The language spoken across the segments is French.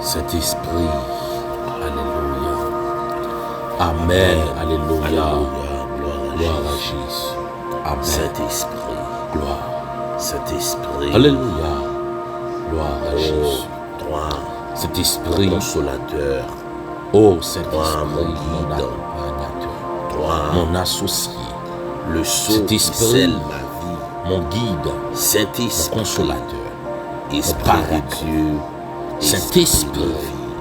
Saint-Esprit, alléluia. Amen, alléluia. Gloire à Jésus. Amen. Saint-Esprit, Gloire. Saint-Esprit, Alléluia. Gloire à Jésus. toi, Saint-Esprit, consolateur, oh toi, Saint-Esprit, mon mon guide, accompagnateur, toi, mon associé, le sceau qui Saint-Esprit, scelle ma vie, mon guide, mon Saint-Esprit, consolateur, Esprit paraclet. de Dieu, Saint-Esprit, de vie,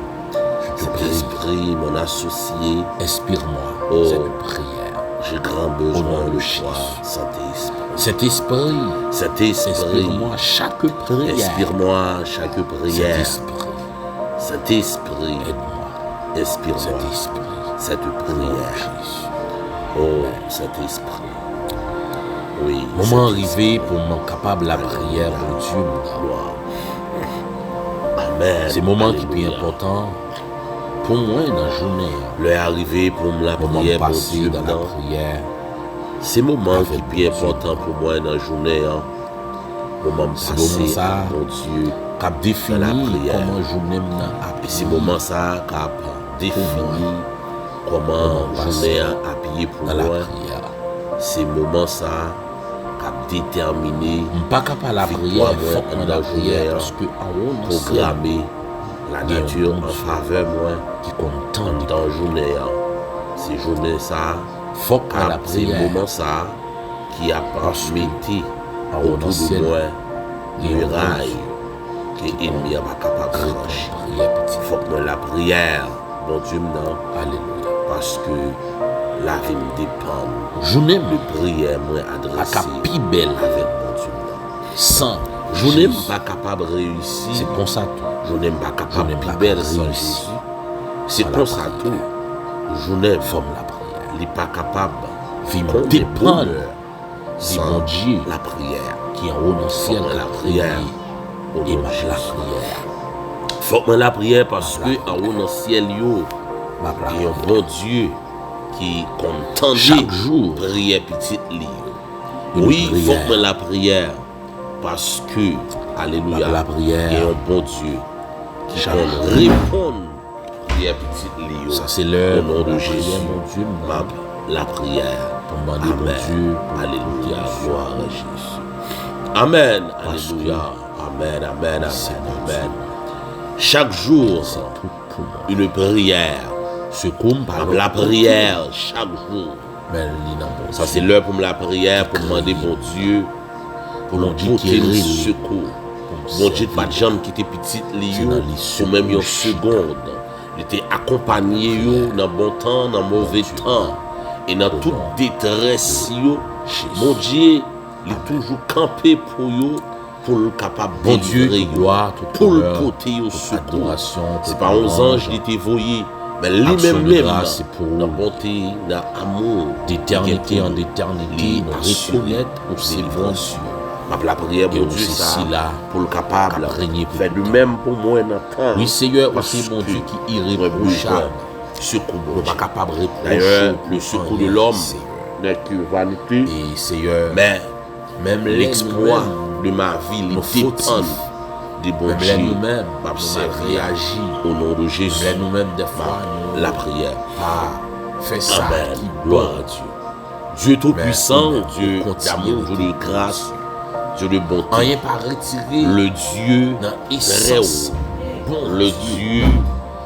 je te prie, Saint-Esprit, mon associé, inspire-moi Oh, cette prière. j'ai grand Au besoin nom de de Jésus. toi, Saint-Esprit. Saint-Esprit, Saint-Esprit, inspire-moi chaque prière. inspire-moi chaque prière. Saint-Esprit, Saint-Esprit, aide-moi. inspire-moi Saint-Esprit, cette au nom de prière. Jésus. Oh, Saint-Esprit. Oui. Moment Saint-Esprit. arrivé pour mon capable la prière, mon Dieu, mon âme. Gloire. Amen. C'est moment qui est Alléluia. important pour moi dans la journée. L'heure arrivée pour la Moment prière, mon passé Dieu. dans la non. prière. C'est moment avec qui est mon bien Dieu. important pour moi dans la journée. Hein. Moment C'est passé, moment ça. mon Dieu. Cap défini Dans la prière. comment journée m'a Et c'est moment ça qui a défini comment Moment journée passé a appuyé pour dans la moi. prière. C'est moment ça qui a déterminé, Je ne pas capable la Victoire, prière, moi, faut dans la la prière journée, parce que en haut, dans le ciel, programmer la Il y a un nature bon en Dieu faveur moi. qui compte tant de Dans la journée, hein. C'est journée ça, faut à la c'est prière. moment ça qui a Parce que mis en haut dans autour le de ciel, moi il y a un bon muraille Dieu que l'ennemi n'est pas capable de Répond, franchir. prière petit. Il faut que la prière, mon Dieu, non, Alléluia. parce que la vie me dépend. Journée Le prière, moi, à adressé capi belle avec mon Dieu, non. sans Je n'aime Jésus. pas capable de réussir. C'est pour ça tout. Je n'aime pas capable n'aime de pas belle réussir. sans Jésus. C'est Par pour la ça prière. tout. Je n'aime Forme la prière. il n'est pas capable Vie qu'on dépend dépend si mon Dieu la prière. qui est en haut dans le ciel Forme la la prière. Au et nom de ma la Jésus. prière. Faut que la prière parce La que en haut dans le ciel, yo, Ma il y a un bon Dieu qui contente Chaque jour. prière petite li. Une Oui, il faut prière. que la prière parce que, alléluia, La prière. il y a un bon Dieu qui Chaque peut jour. répondre prière petite li. Ça c'est l'heure Au nom de la Jésus. prière, mon Dieu, mon âme. La prière. Pour demander mon Amen. Dieu, pour Alléluia. écouter Gloire la à voix. Jésus. Amen. Parce Alléluia. Amen. Amen. C'est Amen. mon Amen. Chaque jour, C'est tout pour moi. une prière. C'est comme par La prière, chaque jour. Mais il n'a pas Ça, c'est l'heure pour la prière, pour demander bon Dieu, pour Bon nous Dieu porter qui le rit. secours. Bon Dieu, pas de jambe qui était petite, C'est dans les ou même une secours. seconde. Il était accompagné yo, dans bon temps, dans mauvais temps. Et dans toute détresse, yo, mon Dieu, il est toujours campé pour yo, pour le capable de Bon Dieu, délivrer toute yo, gloire, toute pour le honneur, porter au toute secours. adoration, C'est toute pas 11 louange, anges qui étaient voyés, mais action lui-même, de même, grâce, c'est pour dans bonté, dans amour, d'éternité en qui est éternité, lui nous assurer reconnaître pour ces bons délivrance. dieux. La prière, Et mon aussi Dieu, ça, si là, pour le capable, qu'a régné pour faire tout de temps. même pour moi dans le temps. Oui, Seigneur, Parce aussi mon que Dieu qui est moi, irréprochable. besoin secours, Nous bon pas Dieu. capable de reprocher. D'ailleurs, pour le secours rien, de l'homme Seigneur. n'est que vanité, Et Seigneur, mais même l'exploit nous-mêmes, de ma vie, il nos dépend fautifs, des bons même dieux. nous-mêmes, Ma nous servir réagir. au nom de Jésus. Même nous-mêmes, des fois, nous La prière. fait ça Amen. qui Gloire bon. à Dieu. Dieu tout-puissant, Mais Dieu nous d'amour, continuons Dieu de grâce, Dieu de bonté. Rien pas retiré Le Dieu dans très l'essence. haut, Bon le Dieu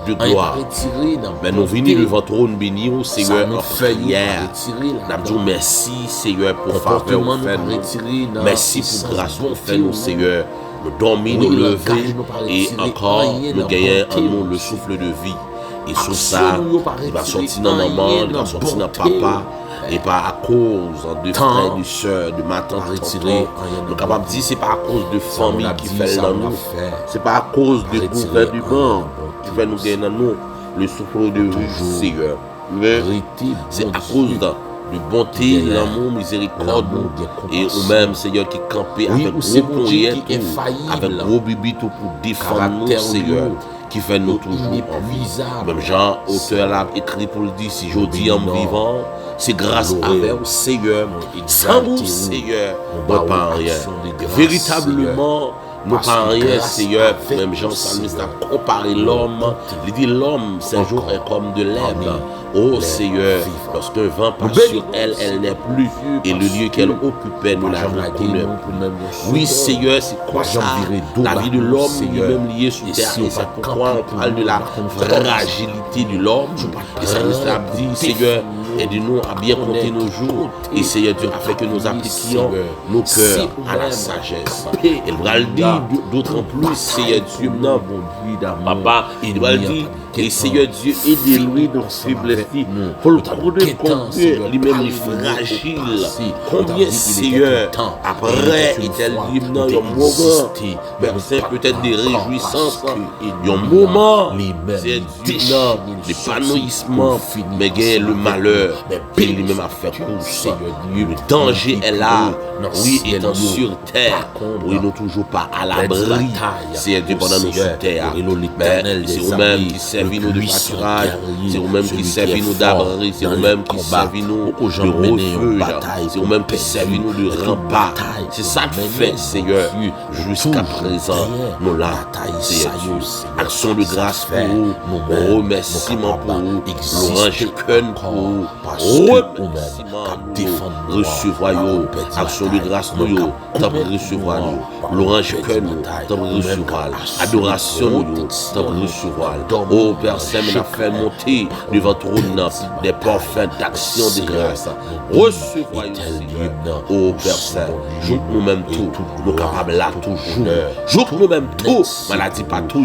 de Rien pas gloire. retiré dans Mais nous venons devant ton trône béni, au Ça Seigneur, nous en fait prière. retirer Nous disons merci, Seigneur, pour faveur comportement au nous fait pas nous. retiré dans Merci l'essence pour grâce bonté, au fait nous, nous. Seigneur. Nous dormir, Oui, nous langage lever nous pas et retiré encore rien nous dans gagner bonté, en nous nous. le souffle de vie. Et sur Action ça, nous pas il va retiré sortir dans rien maman, il va dans sortir dans bonté, papa. nous. Et pas à cause de Tant frères, de soeurs, de ma tante, retiré tonton. rien Nous dans capable de bonté. dire c'est pas à cause de Ça, on famille a qui dit, fait ça, dans on a nous. fait. C'est pas à cause de Retiré gouvernement rien qui dans fait nous bonté. gagner dans nous le souffle de vie, Toujours. Seigneur. Mais Arrêtez, c'est bon à Dieu. cause de bonté, Bien, l'amour, miséricorde, l'amour, bien et compassion. ou même, Seigneur, qui campait Oui, avec ou c'est gros bon Dieu poignet, qui est infaillible. avec gros bibi tout pour défendre nous, Caractère Seigneur, yo, qui fait nous toujours en vie. inépuisable. Même Jean, auteur là, écrit pour le dire, si je dis en non. vivant, c'est grâce à Glorieux. vous, Seigneur. Nous Sans vous, exaltez-vous. Seigneur, Nous moi pas bavons rien. action de grâce, Véritablement, nous pas rien, Seigneur, même Jean Salmiste a comparé l'homme, il dit l'homme, c'est un jour est comme de l'herbe. Oh Seigneur, lorsqu'un vent passe sur elle, elle n'est plus, et le lieu qu'elle occupait, nous l'avons connu. Oui Seigneur, c'est quoi ça? La vie de l'homme lui-même liée sur terre, et c'est pourquoi on parle de la fragilité de l'homme. Et ça nous a dit, Seigneur, aide-nous à bien compter nos jours. Et Seigneur Dieu, afin que nous appliquions nos cœurs à la sagesse. Il va le dire d'autant plus, Seigneur Dieu, non, papa, il va le dire, et Seigneur Dieu, aidez-lui dans faiblesse, pour le connaître combien lui-même est fragile, combien Seigneur, après, il est libre dans un moment, c'est peut-être des réjouissances, un moment, c'est Dieu, l'épanouissement, mais gagne le malheur, puis lui-même a fait course. Le danger est là, oui, étant sur terre, oui, nous toujours pas à l'abri, c'est Dieu pendant nous sur terre, mais c'est vous-même qui servez nous de pâturage, c'est vous-même qui servez nous d'abri, c'est vous-même qui servez nous de refuge, c'est vous-même qui servez nous de rempart, c'est ça qui fait, Seigneur, jusqu'à présent, nous là, Seigneur Dieu, action de grâce pour vous, remerciement pour vous, l'orange cœur pour vous, remerciement pour recevoir vous, action de grâce pour vous, tant pour recevoir nous, l'orange cœur nous, tant pour recevoir, adoration nous, tant pour recevoir, oh Père Saint, nous a fait monter devant trône des parfums d'action de grâce, recevoir oh Père Saint, joue nous-mêmes tout, nous capables là toujours, joue nous-mêmes tout, maladie pas tout,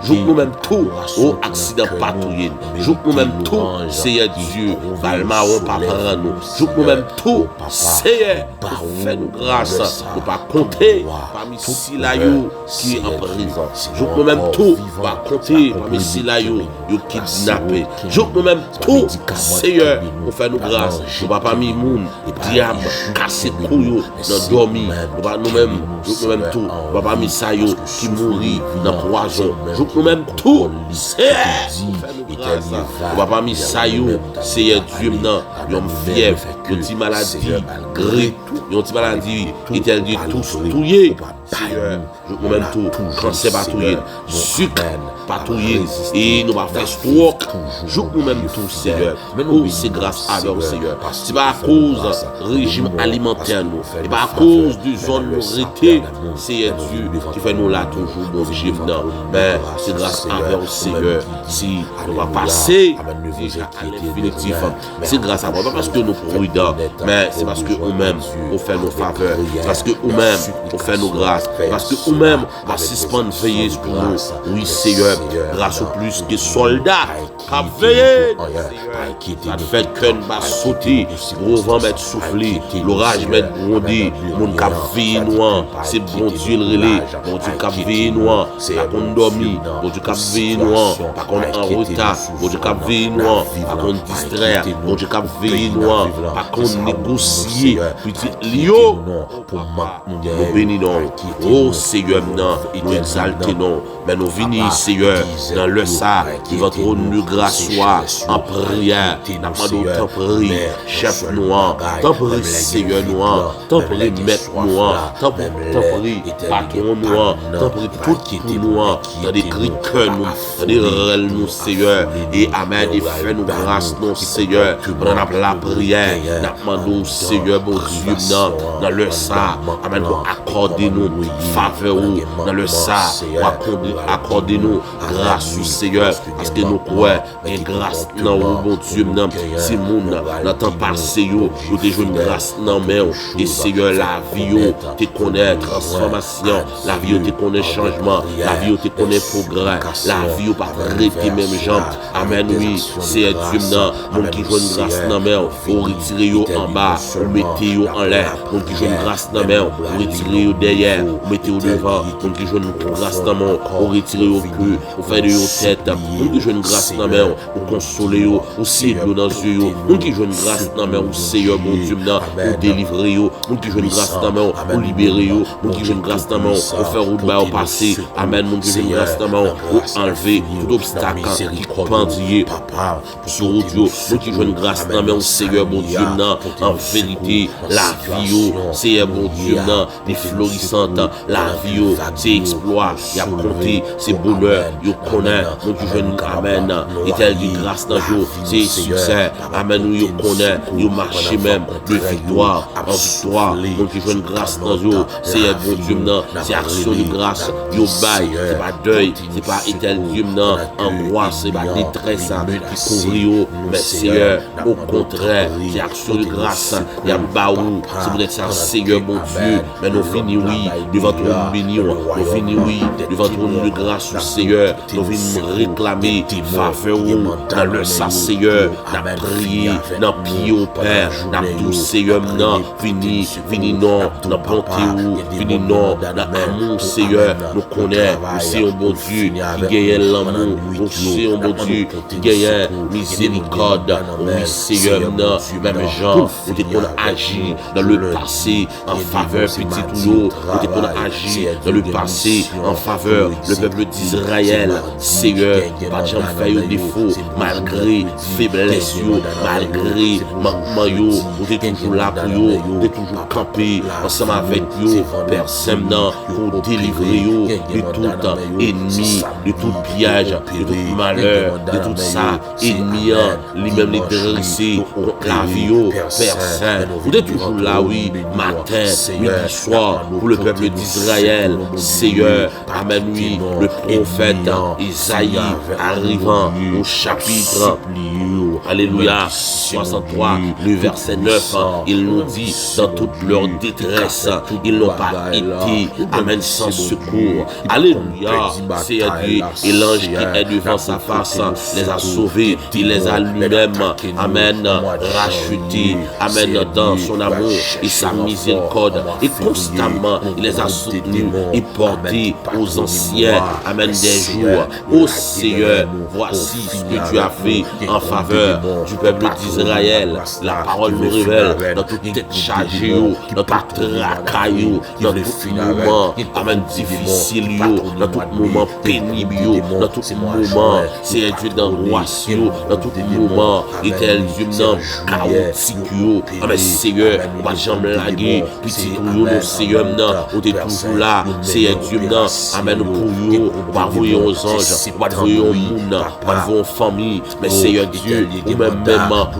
joue nous-mêmes tout, oh accident pas tout, joue nous-mêmes tout, Seigneur Dieu, balmaron pas prendre nous, joue nous-mêmes tout, Seigneur, fais-nous grâce, nous pas compter parmi si là qui est en prison, joue nous-mêmes tout, pas compter parmi si là yo kidnappé, joue nous-mêmes tout, Seigneur, pour faire nous grâce, nous pas parmi moun, diable, casser couillou, dans dormi, nous pas nous-mêmes, nous-mêmes tout, nous pas parmi ça yo qui mourit dans poison, joue nous-mêmes tout, Seigneur, nous pas parmi ça yo, Seigneur Dieu, non, yon fièvre, yon ti maladie, grippe, yon ti maladie, et dit tous touillé, Seigneur, nous-mêmes tout, cancer patouillé, sucre patouillé, et nous va faire stroke, joue nous-mêmes tout, Seigneur, oh c'est grâce à nous, Seigneur, c'est pas à cause régime alimentaire, nous, et pas à cause du zone nourriture, Seigneur Dieu, qui fait nous là toujours, nos régime, non, mais c'est grâce à nous, Seigneur, si nous va passer, déjà à l'infinitif, c'est grâce à nous, pas parce que nous prudents, mais c'est parce que nous-mêmes, on fait nos faveurs, parce que nous-mêmes, on fait nos grâces, parce que nous-mêmes, on va suspendre veiller pour nous, oui, Seigneur, grâce au plus que soldats, à veiller, ça fait qu'un va sauter, gros vent mettre souffler, l'orage mettre gronder, mon cap veiller noir, c'est bon Dieu le relais, bon Dieu cap veiller noir, pas qu'on dormi, bon Dieu cap veiller noir, pas qu'on en retard, bon Dieu cap veiller noir, pas qu'on distraire, bon Dieu cap veiller noir, pas qu'on négocier, petit Lio, nous bénissons, oh Seigneur, nous exaltons, mais nous venons, Seigneur, dans le ça, qui va trône de grâce soit en prière, n'a pas d'autre prier, chef noir, tant prier Seigneur noir, tant prier maître noir, tant prier patron noir, tant prier tout noir, dans des cris que nous, dans des rêves nous, Seigneur, et amen, et fais nous grâce, non, Seigneur, pendant la prière, n'a demandé Seigneur, bon Dieu, dans le ça, amen, pour accorder nous faveur, dans le ça, accordez-nous grâce au Seigneur, parce que nous croyons, et grâce, non, bon Dieu, si moun n'entend pas Seigneur, nous te jouons grâce, non, mais, et Seigneur, la vie, te connaît transformation, la vie, te connaît changement, la vie, te connaît progrès, la vie, pas arrêter même jambes, amen, oui, c'est Dieu, non, mon qui joue grâce, non, mais, vous retirez en bas, vous mettez en l'air, mon qui joue grâce, non, mais, vous retirez derrière, vous mettez au devant, mon qui joue grâce, non, mais, vous retirez au cœur, vous faites de vos têtes, mon qui joue grâce, non, mais, vous consolez, vous serrez dans les yeux, mon qui joue grâce, non, mais, vous Seigneur, mon Dieu, vous délivrez, mon qui joue grâce, non, mais, vous libérez, mon qui joue grâce, non, mais, vous faire route au passé, amen, mon qui joue grâce, non, mais, vous enlevez tout obstacle qui pendille sur Dieu, mon qui joue grâce, non, mais, Seigneur, mon Dieu, en vérité, la vie, Seigneur bon Dieu, les florissantes, la vie, c'est exploit, il y a compté, c'est bonheur, il connaît, mon Dieu, je amen, et tel du grâce dans le jour, c'est succès, amen, nous connaît, il marche même, de victoire en victoire, mon Dieu, je grâce dans le jour, Seigneur bon Dieu, c'est action de grâce, il bail, c'est pas deuil, c'est pas étel Dieu, angoisse, c'est pas détresse qui couvre, mais Seigneur, au contraire, c'est action de grâce, il y a baou, c'est peut-être ça, Seigneur mon Dieu, mais nous venons, oui, devant ton béni, nous venons, oui, devant ton de grâce, Seigneur, nous venons réclamer faveur dans le sang, Seigneur, n'a prié, n'a pied au Père, n'a tout, Seigneur, vini non, n'a bonté, vini non, n'a amour, Seigneur, nous connaissons, c'est un bon Dieu, qui gagne l'amour, c'est un bon Dieu, qui gagne miséricorde, oui, Seigneur, même Jean, où tu qu'on agit dans le passé en faveur petit Toulo, où tu qu'on agit dans le passé en faveur le peuple d'Israël, Seigneur, pas de jamais fait au défaut, malgré faiblesse, malgré manquement, où tu es toujours là pour eux, tu es toujours campé ensemble avec eux, personne pour délivrer de tout ennemi, de tout piège, de tout malheur, de tout ça, ennemi, lui-même les dresser contre la vie, personne. Vous êtes toujours là, oui, matin, midi, soir, pour le peuple d'Israël, Seigneur, amen, oui, le prophète Isaïe arrivant au chapitre, alléluia, 63, le verset 9, il nous dit, dans toute leur détresse, ils n'ont pas été, amen, sans secours, alléluia, c'est Dieu, et l'ange qui est devant sa face les a sauvés, il les a lui-même, amen, rachetés, amen, dans son amour et sa miséricorde, et constamment il les a soutenus et portés aux anciens, amen, des jours. Ô Seigneur, voici ce que tu as fait en faveur du peuple d'Israël. La parole nous révèle dans toute tête chargée, dans toute tracaille, dans tout moment, amen, difficile, dans tout moment pénible, dans tout moment, c'est Dieu d'angoisse, dans tout moment, et tel Dieu chaotique, amen, Seigneur, on va jamais laguer, petit nous, Seigneur, on est toujours là, Seigneur Dieu, amen, pour vous, on va envoyer aux anges, on va envoyer aux monde, on va envoyer aux familles, mais Seigneur Dieu, ou même,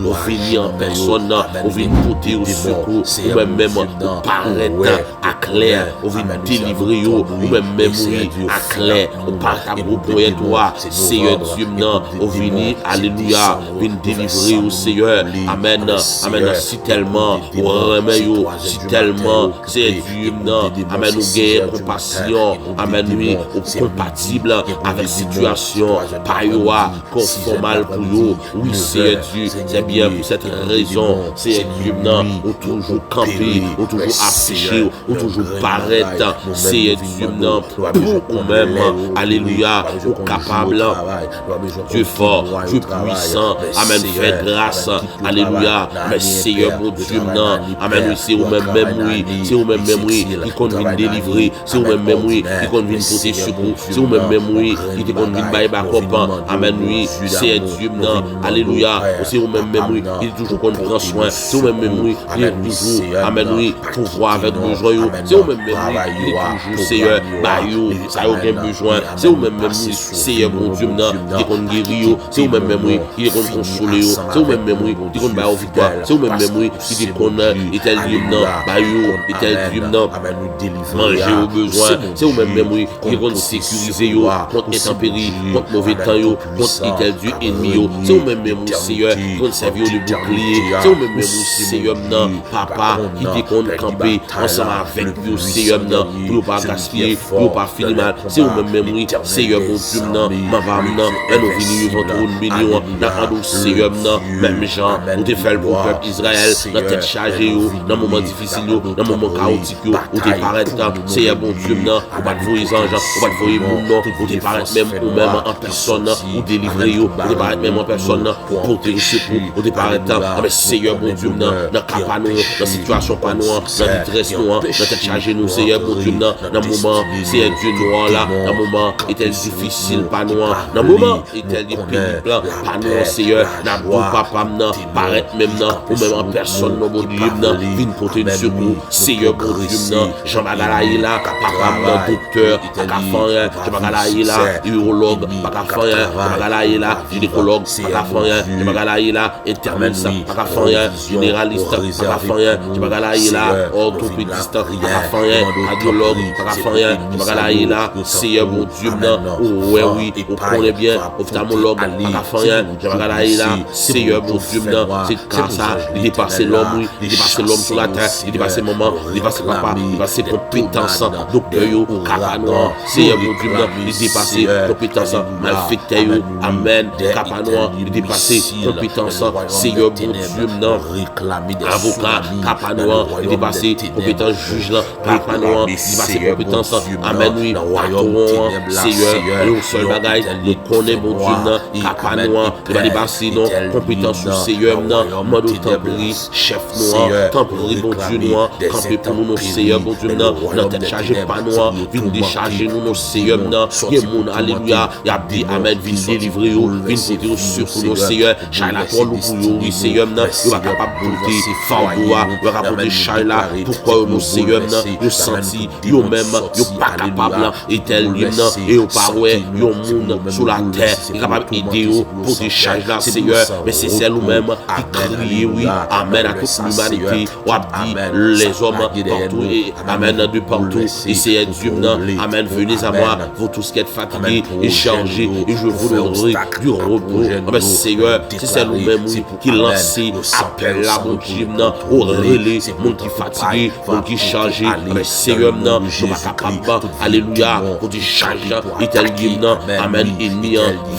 on venir en personne, on vient porter au secours, ou même, on paraître à clair, on vient délivrer, ou même, oui, à clair, on partage pour toi, Seigneur Dieu, on vient, alléluia, on vient délivrer au Seigneur, amen, amen, si tellement, on remet, si tellement, c'est Dieu, amen, nous gagnons compassion, amen, oui, compatible avec situation, pas yoa, conformal pour vous, oui, c'est Dieu, c'est bien pour cette raison, c'est Dieu, ou toujours camper, ou toujours afficher, ou toujours paraître, c'est Dieu, pour même, alléluia, ou capable, Dieu fort, Dieu puissant, amen, fait grâce, alléluia, mais Seigneur, mon Dieu, amen, c'est au même oui, c'est au même oui, qui convient délivrer, c'est au même oui, qui convient porter secours, c'est au même oui, qui te convient bailler copain, amen, oui, c'est Dieu, alléluia, c'est au même oui, qui est toujours qu'on prend soin, c'est au même oui, qui est toujours, amen, oui, pour voir avec besoin, c'est au même oui, qui est toujours, Seigneur, ça a aucun besoin, c'est au même oui, Seigneur, mon Dieu, qui est qu'on guérit, c'est au même oui, qui est qu'on console, c'est au même oui, qui est qu'on bat au victoire, c'est au même oui, qui est qu'on est tel Dieu, et tel Dieu, manger au besoin, c'est au même oui, qui est qu'on sécuriser contre intempéries, contre mauvais temps, contre tel Dieu ennemi, c'est au même oui, Seigneur, qu'on servir le bouclier, c'est au même oui, Seigneur, papa, qui est qu'on camper ensemble avec vous, Seigneur, pour pas gaspiller, pour pas finir mal, c'est au même oui, Seigneur, mon Dieu, ma femme, et nous venons devant ton béni, nous Seigneur, même Jean, nous te fait pour le peuple Israël, dans tête chargée, dans moment difficile, dans moment chaotique, où te paraître, Seigneur, bon Dieu, ou pas de vos anges, ou pas de vos monde, ou te paraître même ou même en personne, ou délivrer, ou te paraître même en personne, porter secours, au départ temps, mais Seigneur, bon Dieu, dans capano, dans situation pas noire, dans détresse noire, dans tête chargée nous, Seigneur, bon Dieu, dans moment, Seigneur Dieu noir là, dans moment, est-elle difficile, pas noir, dans moment, est-elle pénible, pas noir, Seigneur, n'a pas papa, paraît même, ou même en personne, non, bon Dieu, vine porter du secours, Seigneur, bon Dieu, Jean-Bagalaï là, papa, docteur, pas qu'à faire, Jean-Bagalaï là, urologue, pas qu'à faire, Jean-Bagalaï là, gynécologue, pas qu'à faire, Jean-Bagalaï là, interniste, pas qu'à faire, généraliste, pas qu'à faire, Jean-Bagalaï là, orthopédiste, pas qu'à faire, cardiologue, pas qu'à faire, Jean-Bagalaï là, Seigneur, bon Dieu, ouais, oui, on connaît bien, ophtalmologue, pas qu'à faire, Jean-Bagalaï là, Seigneur, bon Dieu, c'est comme ça, il dépasse l'homme, oui, il dépasse l'homme sur la terre, il dépasse maman, il dépasse papa, il dépasse compétences, docteur, capanois, Seigneur, bon Dieu, il dépasse compétences, malfecteur, amen, capanois, il dépasse compétences, Seigneur, bon Dieu, avocat, capanois, il dépasse compétences, juge, capanois, il dépasse compétences, amen, oui, patron, Seigneur, le seul bagage, nous connaît, bon Dieu, capanois, il va dépasser nos compétences, Seigneur, mode templi, chef noir, templi, bon Dieu, noir, campé pour nous, Seigneur, bon Dieu, notre tête chargée pas noir, viens décharger nous, nos Seigneur, il y a mon alléluia, il y a dit amen, viens délivrer, viens porter au secours, nos Seigneur, Chaïla, pour nous, pour nous, Seigneur, il va capable de porter fardoua, il va capable de Chaïla, pourquoi nos Seigneur, nous senti, nous même, nous pas capable, et tel et au parouet, nous monde sur la terre, il est capable d'aider pour te charger là, Seigneur, mais c'est celle nous-mêmes qui crie, oui, amen à toute l'humanité, ou a dit les hommes partout, et amen de partout, et c'est Dieu, amen, venez à moi, vous tous qui êtes fatigués et chargés, et je vous donnerai du repos, amen, Seigneur, c'est celle nous-mêmes qui lance, appelle la bon Dieu, au relais, mon qui fatigué, mon qui chargé, amen, Seigneur, je ne pas capable, alléluia, pour te charger, et tel Dieu, amen, ennemi,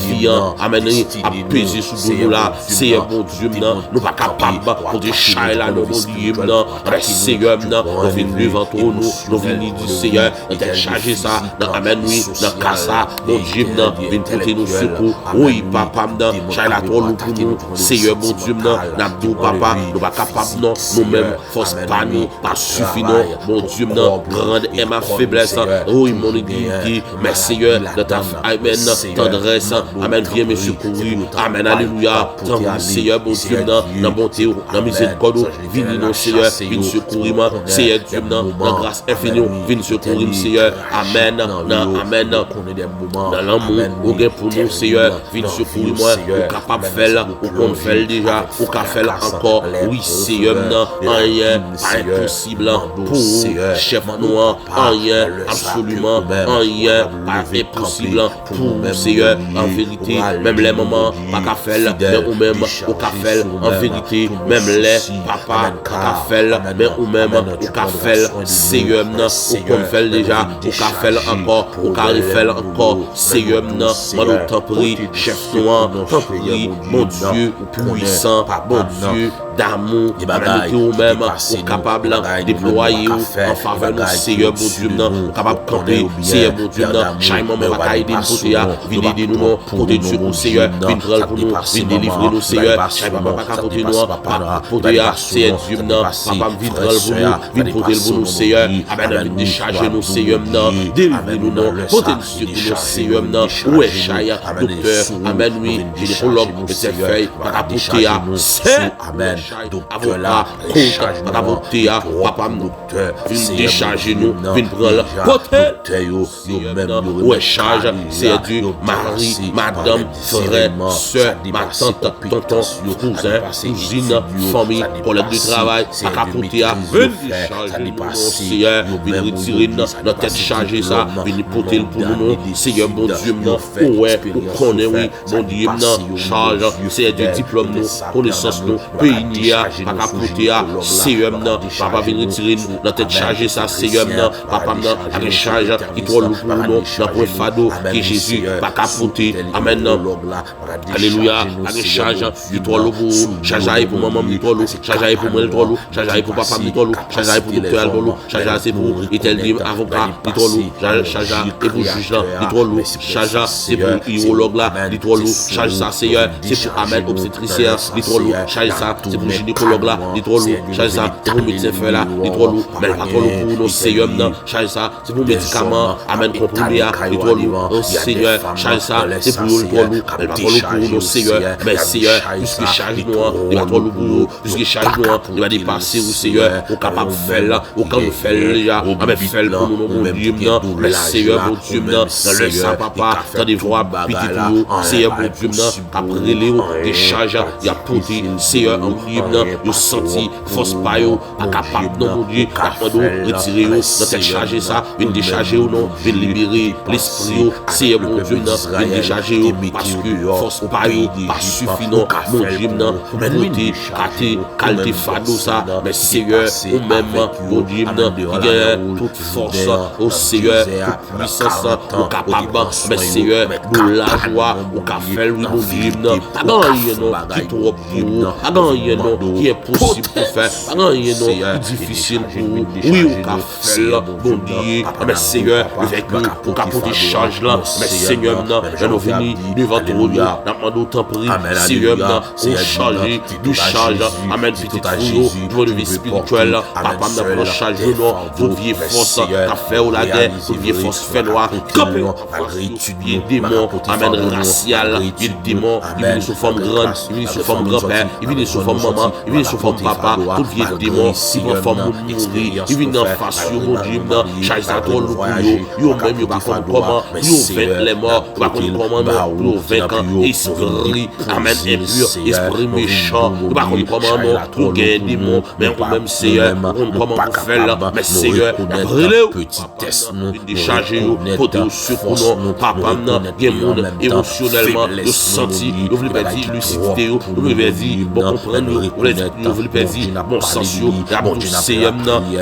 viand, amen, à peser sous nous là, Seigneur, bon Dieu, nous pas capable pour te charger là, nous, bon Dieu, amen, Seigneur, nous venons devant toi, nous venons dire, Seigneur, nous t'es chargé ça, amen, oui, dans casa, bon Dieu, venons porter nos secours, oui, papa, charger la toi, nous pour nous, Seigneur, bon Dieu, nous, papa, nous pas capable, nous-mêmes, force pas nous, pas suffit, bon Dieu, grande est ma faiblesse, oui, mon dignité, mais Seigneur, de ta amen, tendresse, amen, viens me secourir, amen, alléluia, Seigneur, bon Dieu, dans bonté, dans miséricorde, viens nous, Seigneur, viens secourir, Seigneur Dieu, dans grâce infinie, viens secourir, Seigneur, amen, amen, dans l'amour, au gain pour nous, Seigneur, viens secourir, moi, au capable de faire, au qu'on fait déjà, au qu'à faire encore, oui, Seigneur, rien, pas impossible, pour chef noir, rien, absolument, rien, pas impossible, pour Seigneur, en vérité, même les moments, pas qu'à faire, mais ou même, au qu'à faire, en vérité, même les papa, qu'à faire, mais ou même, au qu'à faire, Seigneur, au qu'on fait déjà, au qu'à faire encore, au qu'à faire encore, Seigneur, moi nous t'en prie, chef noir, t'en prie, mon Dieu, puissant, bon Dieu, d'amour, qui ou même, au capable de déployer en faveur de Seigneur, bon Dieu, capable de camper, Seigneur, bon Dieu, chaque moment, on va aider pour toi, venez aider nous, pour te tuer, Seigneur, venez prendre pour nous, venez délivrer nous, Seigneur, chaque moment, pas pour nous, pour toi, Seigneur, Dieu, papa, venez prendre pour nous, venez porter pour nous, Seigneur, venez décharger nous, Seigneur, délivrer nous, porter nous, Seigneur, où est Chaya, docteur, amen, oui, gynécologue, et ses feuilles, pas pour toi, c'est, amen, avocat, coach, pas pour toi, papa, docteur, venez décharger nous, venez prendre, porter, où est charge, c'est Dieu, mari, madame, frère, soeur, ma tante, tonton, cousin, cousine, famille, collègue de travail, à capoter, venez charger nous, Seigneur, venez retirer notre tête chargée, ça, venez porter pour nous, Seigneur, bon Dieu, ouais, nous connaissons, oui, bon Dieu, charge, c'est du diplôme, nous, connaissance, nous, pays, à capoter, Seigneur, papa, venez retirer notre tête chargée, ça, Seigneur, papa, à charge, qui trop lourd pour nous, dans le fado, qui Jésus, pas capoter, amen, alléluia, à charge, du trop lourd pour charge pour maman, du trop lourd, charge pour moi, du trop lourd, charge pour papa, du trop lourd, charge pour docteur, du trop lourd, charge c'est pour Etel avocat, du trop lourd, charge et pour juge, du trop lourd, charge c'est pour urologue là, du trop lourd, charge ça, Seigneur, c'est pour Amen, obstétricien, les trop lourd, charge ça, c'est pour gynécologue là, les trop lourd, charge ça, c'est pour médecin fait là, les trop lourd, mais pas trop lourd pour nos sérum là, charge ça, c'est pour médicaments, Amen, comprimé, les trop lourd, nos Seigneur, charge ça, c'est pour les trop lourd, mais pas trop lourd pour nos Seigneur, mais Seigneur, puisque charge noir, il va trop lourd pour nous, puisque charge noir, il va dépasser au Seigneur, au capable de faire là, au camp de faire là, Amen, faire pour nous, mon Dieu, mais Seigneur, mon Dieu, dans le sang, papa, dans des voix, petit pour Seigneur, mon Dieu, après les des charges, il y a porté, Seigneur, en prière, il a senti, force pas, pas capable, non, mon Dieu, retirer, dans cette charge, ça, vient décharger ou non, vient libérer l'esprit, Seigneur, mon Dieu, vient décharger, parce que force pas, pas suffisant, mon Dieu, mais côté, kate, qualité fado, ça, mais Seigneur, ou même, mon Dieu, il y a toute force, au Seigneur, toute puissance, au capable, mais Seigneur, nous la joie, au café, oui, mon Dieu, pas rien, non, qui trop pour, pas rien, non, qui est possible pour faire, pas rien, non, qui difficile pour, oui, au café, bon Dieu, mais Seigneur, avec nous, pour capoter charge là, mais Seigneur, nous venons devant toi, nous demandons autant pris, Seigneur, pour charger, nous charge, amen, petit fouillot, pour le vie spirituelle, papa, nous prenons charge, non, vous vieille force, qu'a fait ou la guerre, vous vieille force fait noir, campé, il démon, amen, racial, il démon, il vient sous forme grande, il vient sous forme grand-père, il vient sous forme maman, il vient sous forme papa, tout vieil démon, il vient forme mourir, il vient en face, mon Dieu, charge à toi, yo même, yo pas comment, yo vaincre les morts, pas comment, yo vaincre esprit, amen, impur, esprit méchant, yo pas comment, non, pour gagner démon, mais on même Seigneur, comment on fait là, mais Seigneur, brûlez, petit test, nous, décharger, pour te secours, papa, monde émotionnellement, nous senti, nous voulons pas dire lucidité, nous voulons pas dire bon comprendre, nous voulons pas dire bon sens, la bouche Seigneur,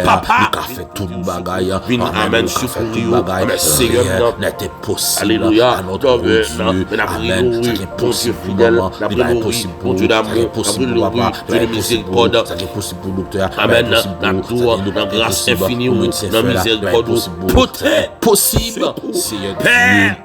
papa, qui fait tout le bagaille, vient amen, secours, mais Seigneur, n'était possible, alléluia, notre Dieu, amen, ça est possible fidèle, la possible pour Dieu d'amour, possible pour Dieu de miséricorde, ça est possible pour docteur, amen, la tour, la grâce infinie, la miséricorde, peut-être possible, Père.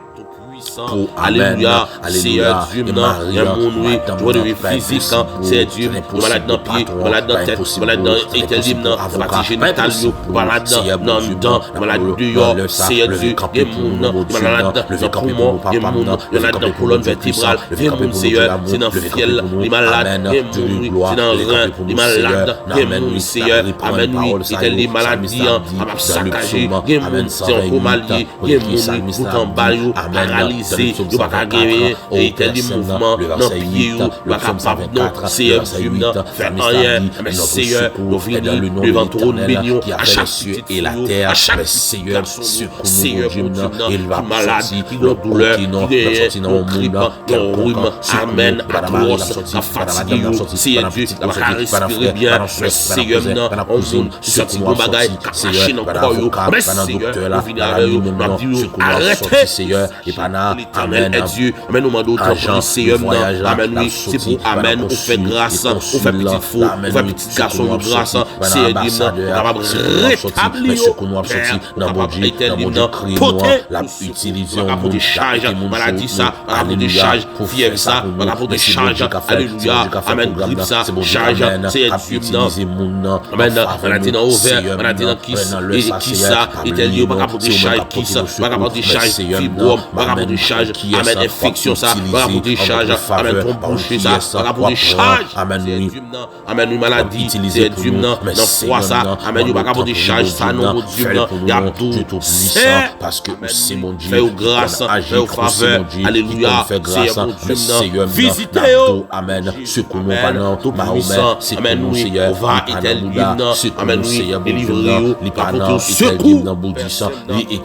Alléluia, Seigneur Dieu, il y a mon nuit, joie de vie physique, c'est Dieu, malade dans pied, malade dans tête, malade dans étendime, partie génitale, malade dans le dent, malade dehors, Seigneur Dieu, il y a mon malade dans poumon, il y a mon malade dans colonne vertébrale, il y a mon Seigneur, c'est dans fiel, les malades, il y a mon c'est dans rein, les malades, il y a mon Seigneur, amen, oui, c'est les maladies, à saccagé, il y a mon c'est en comalier, il y a mon tout en bas, paralysé, il va pas gagner, et tel des mouvements, dans pied, il va pas non, Seigneur, fait rien, mais Seigneur, nous venons devant ton bénion, à chaque cieux et la terre, à chaque Seigneur, Seigneur, il va malade, qui a douleur, qui est en grippe, qui a rhume, amen, atroce, à fatigué, Seigneur Dieu, il va respirer bien, mais Seigneur, on zone, sorti de bagaille, caché dans le corps, mais Seigneur, nous venons avec eux, arrêtez, Seigneur, et pas Amen, est Dieu, amen, nous demandons autant Seigneur, amen, oui, c'est pour amen, on fait grâce, on fait petit faux, on fait petit garçon de grâce, c'est Dieu, on va rétablir, dans mon Dieu, poter, la utiliser, on va pour des charges, maladie ça, on va pour des charges, fièvre ça, on va pour des charges, alléluia, amen, grippe ça, charge, c'est Dieu, amen, maladie dans ovaire, maladie dans qui ça, et tel lieu, on va pour des charges, qui ça, on va pour des charges, fibrome, on va pour des charges, amen, infection ça, on va pour des charges, amen, trompe bouchée ça, on va pour des charges, amen, amen, une maladie, c'est Dieu, dans froid ça, amen, on va pour des charges, ça, non, Dieu, il y a tout, c'est, parce que c'est mon Dieu, fais grâce, fais faveur, alléluia, c'est mon Dieu, visitez, amen, ce que nous parlons, tout puissant, amen, oui, on va établir, amen, oui, délivrer, les parents, secours,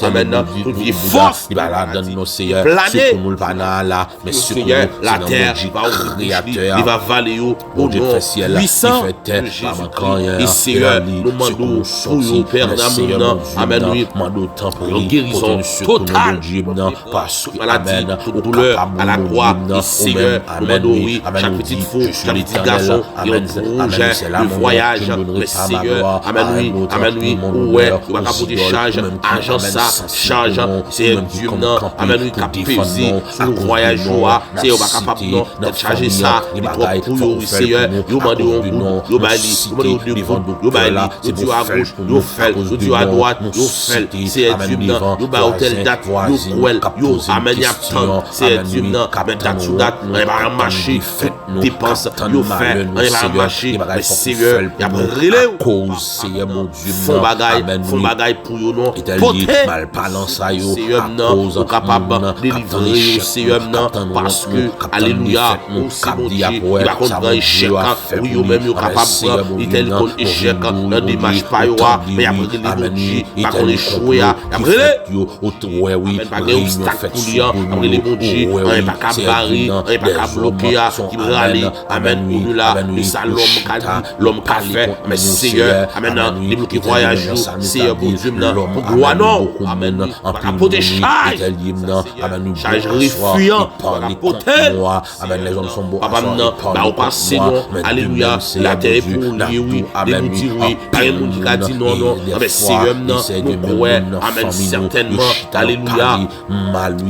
amen, toute vie force, planer, mais Seigneur, la terre va au créateur, il va valer au nom puissant, et Seigneur, nous demandons pour nous, Père d'amour, amen, oui, une guérison totale, maladie, toute douleur à la croix, et Seigneur, nous demandons, oui, chaque petite faux, chaque petit garçon, il y a un projet de voyage, mais Seigneur, amen, oui, ouais, il va pas pour des charges, argent ça, charge, c'est Dieu, amen, oui, peser sur le voyage, Seigneur, pas capable de charger ça, il trop pour vous, Seigneur, vous demandez un coup, vous bali, vous demandez deux coups, vous bali, vous Dieu à gauche, vous fait, vous Dieu à droite, vous fait, c'est Dieu, vous bas hôtel date, vous cruel, vous amen y attend, c'est Dieu, mais date sur date, on va marcher, dépense, vous fait, on va marcher, mais Seigneur, il y a brûlé, cause, Seigneur, mon Dieu, font bagaille pour vous, non, mal parlant ça, yo, Seigneur, non, capable de délivrer, Seigneur, non, parce que, alléluia, c'est mon Dieu, il va comprendre échec, oui, ou même, il est capable, il est comme échec, dans des matchs pas, mais après, il est bon Dieu, il va échouer, après, oui, pas de obstacle pour lui, après, les bons Dieu, on n'est pas qu'à barrer, on n'est pas qu'à bloquer, qui va aller, amen, nous là, et ça, l'homme qu'a fait, mais Seigneur, amen, les bloqués voyagent, Seigneur, bon Dieu, pour gloire, non, amen, on va porter charge, charge refuyant, on va porter, amen, les hommes sont beaux, on passe, non, alléluia, la terre est pour lui, oui, les nous dire oui, pas un monde qui a dit non, non, mais Seigneur, non, nous croyons, amen, certainement, alléluia,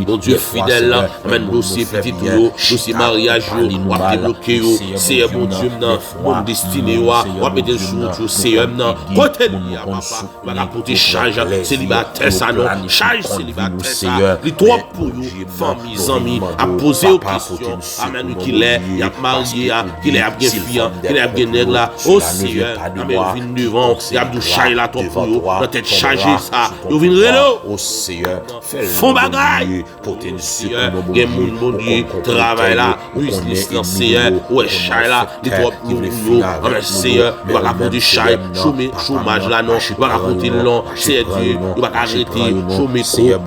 bon Dieu fidèle, amen, dossier petit tout, dossier mariage, on va débloquer, Seigneur, bon Dieu, non, bon destiné, on va mettre sur Seigneur, non, côté de lui, papa, on va apporter charge, célibataire, ça, non, charge célibataire, ça, les trois pour nous, familles, amis, à poser aux questions, amen, qu'il est, il a marié, qu'il est bien fille, qu'il est bien nègre là, oh Seigneur, amen, vine devant, il a du charge là, toi pour nous, dans tête chargée, ça, il vient rélo, oh Seigneur, font bagaille, Seigneur, il y a mon bon Dieu, travail là, business là, Seigneur, ouais, charge là, les trois pour nous, amen, Seigneur, il va raconter charge, chômage là, non, il va raconter long, c'est Dieu, il va arrêter, chômer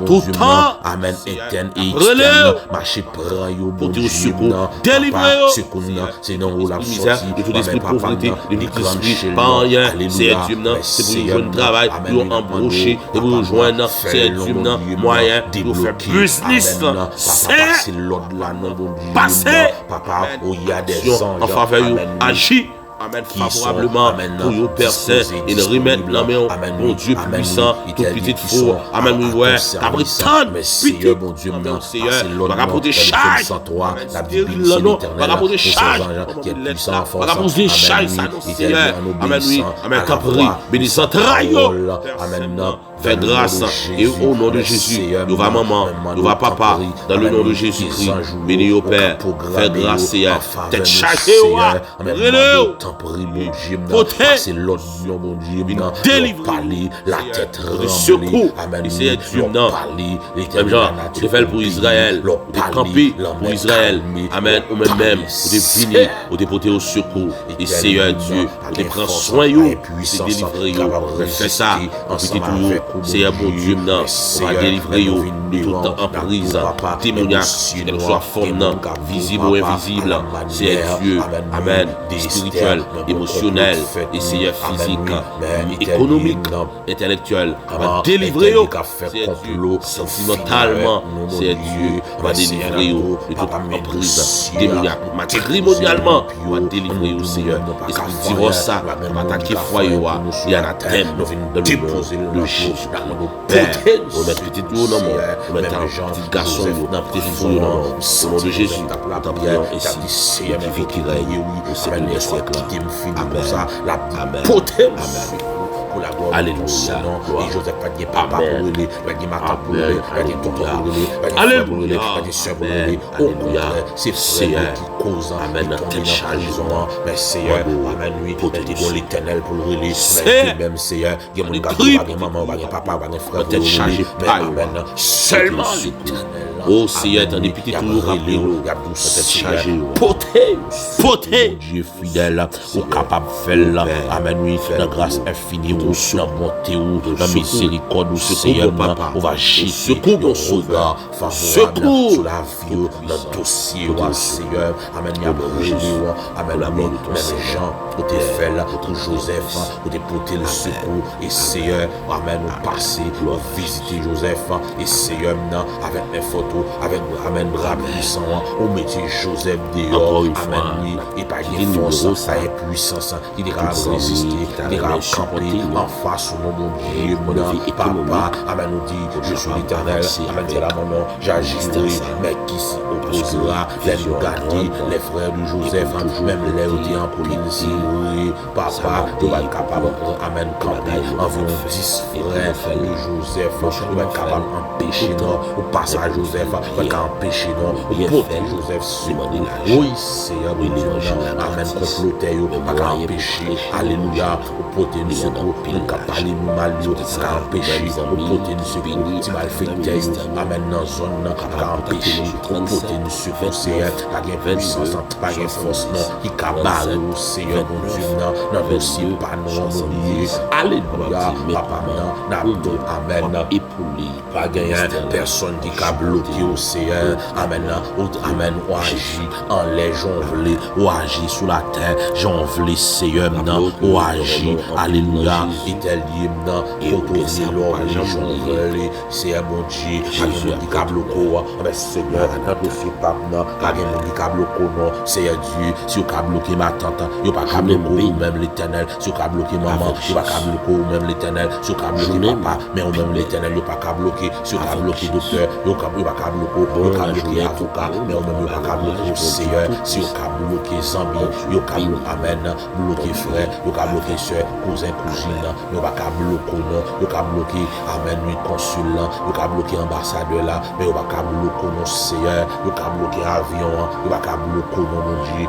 tout le temps, amen, interne et externe, marcher prend yo, bon Dieu, délivrer secours, c'est non où la misère, de tout esprit de pauvreté, de tout esprit pas rien, c'est Dieu, c'est pour nous joindre travail, pour nous embaucher, pour nous joindre, c'est Dieu, moyen, pour faire business, c'est passer, papa, où il y a des anges, en faveur, agir. Amen, favorablement pour nous personnes et nous remettre la main mon Dieu puissant, toute petite foi. Amen, oui, ouais. Après tant de petite, bon Dieu, Seigneur, va rapporter charge. La Bible va rapporter charge. Va rapporter charge, ça, Seigneur. Amen, oui. Amen, capri, bénissant, trayo. Amen, fais grâce. Et au nom de Jésus, nous va maman, nous va papa, dans le nom de Jésus-Christ. Bénis au Père, fais grâce, Seigneur. T'es chargé, Amen. Prie, mon Dieu, c'est l'autre, mon Dieu, parler, la tête secours, amen, c'est Dieu, non, même genre, tu fais pour Israël, tu camper pour Israël, amen, ou même, tu venir, tu porter au secours, et Seigneur Dieu, tu prends soin, tu délivres, fais ça, en petit tour, Seigneur bon Dieu, non, on va délivrer, tout en prise, témoignage, quelle soit forme, visible ou invisible, c'est Dieu, amen, spirituel, émotionnel, et Seigneur physique, économique, intellectuel, va délivrer, c'est Dieu, sentimentalement, c'est Dieu, va délivrer de toute emprise, démoniaque, matrimonialement, va délivrer au Seigneur, et ça veut dire ça, va attaquer foyer, il y en a thème, de déposer le Jésus, Père, on met petit tour dans mon, on met un petit garçon, dans petit fou, au nom de Jésus, ta prière ici, Seigneur qui vit, qui règne, au Seigneur des siècles. Amen. Pour la gloire de son nom. Et Joseph pas dit papa pour lui, pas dit matin pour lui, pas dit tonton pour lui, pas dit pour lui, pas dit soeur pour lui. Au contraire, c'est frère qui cause. Amen. Quel changement. Mais Seigneur, amen lui, pour te dire l'éternel pour le lui. Même Seigneur, il y a mon gars, il y a maman, il y a papa, il y a frère. Peut-être changer pas. Amen. Seulement l'éternel. Oh Seigneur, t'en es petit toujours rappelé, peut-être chargé, poté, Dieu fidèle, ou capable de faire, amen, oui, la grâce infinie, ou la bonté, ou la miséricorde, ou Seigneur, on va jeter, secours, mon sauveur, secours, sur la vie, le dossier, Seigneur, amen, il y a Jésus, amen, amen, même Jean, pour te faire, pour Joseph, pour te porter le secours, et Seigneur, amen, au passé, pour visiter Joseph, et Seigneur, avec mes photos, tout, avec amen, bras puissant, on mettait Joseph dehors, Encore une amen, fois, lui, et pas il de force, numéro ça est puissance, il est Tout capable de promis, résister, t'as il est capable de supporté, camper non? en face au nom de Dieu, Pour la vie économique, papa, amen, nous dit, je suis l'éternel, amen, c'est là mon nom, j'agirai, mais qui s'y opposera, les nous garder, les frères de Joseph, même les outils en pile, si oui, papa, tu vas être capable, amen, camper, environ 10 frères de Joseph, tu vas être capable d'empêcher, non, ou passer à Joseph, tu vas empêcher, non, ou porter Joseph sur oui, Seigneur, amen, comploter, pas empêcher, alléluia, ou porter nous secours, nous parler nous mal, pas empêcher, ou porter nous secours, si mal fait, amen, dans zone, pas empêcher, ou porter nous secours, Seigneur, pas de puissance, pas de force, non, qui cabale, Seigneur, mon Dieu, non, dossier, pas non, oublié, alléluia, papa, non, amen, époulé, pas gagné, personne qui a bloqué au Seigneur, amen, amen, ou agit en les jonglés, ou agit sous la terre, jonglé, Seigneur, ou agit, alléluia, italien, pour tourner l'or, les jonglés, Seigneur, mon Dieu, pas de qui a bloqué, mais Seigneur, dans dossier, pas de qui a bloqué, non, Seigneur Dieu, si vous avez bloqué ma tante, vous n'avez pas bloqué même l'éternel, si vous avez bloqué maman, vous n'avez pas bloqué même l'éternel, si vous avez bloqué papa, mais ou même l'éternel, vous n'avez pas bloqué, si vous avez bloqué docteur, vous n'avez pas bloqué, vous avez bloqué avocat, mais ou même vous n'avez pas bloqué Seigneur, si vous avez bloqué Zambi, vous avez bloqué amen, bloqué frère, vous avez bloqué soeur, cousin, cousine, vous n'avez pas bloqué non, vous avez bloqué amen, consul, vous avez bloqué ambassadeur là, mais vous n'avez pas bloqué non Seigneur, vous avez bloqué avion, vous n'avez pas bloqué non mon Dieu,